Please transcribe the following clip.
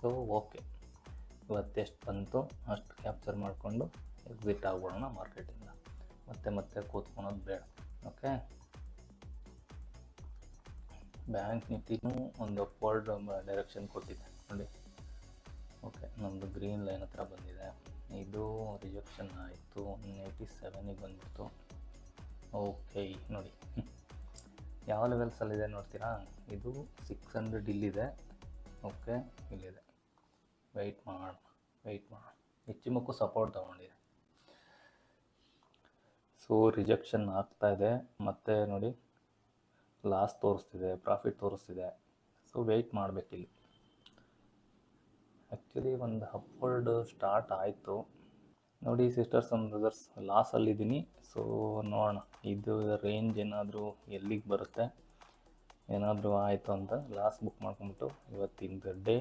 So okay, ಇವತ್ತೆಷ್ಟು ಬಂತು ಅಷ್ಟು capture ಮಾಡಿಕೊಂಡು ಎಕ್ಸಿಟ್ ಆಗ್ಬಿಡೋಣ ಮಾರ್ಕೆಟಿಂದ. ಮತ್ತೆ ಕೂತ್ಕೊಳೋದು ಬೇಡ. ಓಕೆ, ಬ್ಯಾಂಕ್ ನಿಫ್ಟಿನೂ ಒಂದು ಅಪ್ವರ್ಡ್ ಡೈರೆಕ್ಷನ್ ಕೊಟ್ಟಿದೆ ನೋಡಿ. ಓಕೆ, ನಮ್ಮದು ಗ್ರೀನ್ ಲೈನ್ ಹತ್ರ ಬಂದಿದೆ. ಇದು ರಿಜೆಕ್ಷನ್ ಆಯಿತು, 187ಗೆ ಬಂದ್ಬಿಡ್ತು. ಓಕೆ ನೋಡಿ ಯಾವ ಲೆವೆಲ್ಸಲ್ಲಿದೆ ನೋಡ್ತೀರಾ, ಇದು 600 ಇಲ್ಲಿದೆ. ಓಕೆ, ಇಲ್ಲಿದೆ. ವೆಯ್ಟ್ ಮಾಡೋಣ. ಹೆಚ್ಚಿಮಕ್ಕೂ ಸಪೋರ್ಟ್ ತೊಗೊಂಡಿದೆ. ಸೊ ರಿಜೆಕ್ಷನ್ ಆಗ್ತಾ ಇದೆ. ಮತ್ತೆ ನೋಡಿ ಲಾಸ್ ತೋರಿಸ್ತಿದೆ, ಪ್ರಾಫಿಟ್ ತೋರಿಸ್ತಿದೆ. ಸೊ ವೆಯ್ಟ್ ಮಾಡಬೇಕಿಲ್ಲಿ. ಆ್ಯಕ್ಚುಲಿ ಒಂದು ಅಪ್ವರ್ಡ್ ಸ್ಟಾರ್ಟ್ ಆಯಿತು ನೋಡಿ ಸಿಸ್ಟರ್ಸ್ ಆ್ಯಂಡ್ ಬ್ರದರ್ಸ್. ಲಾಸಲ್ಲಿದ್ದೀನಿ. ಸೊ ನೋಡೋಣ ಇದು ರೇಂಜ್ ಏನಾದರೂ ಎಲ್ಲಿಗೆ ಬರುತ್ತೆ. ಏನಾದರೂ ಆಯಿತು ಅಂತ ಲಾಸ್ ಬುಕ್ ಮಾಡ್ಕೊಂಬಿಟ್ಟು ಇವತ್ತಿನ ಡೇ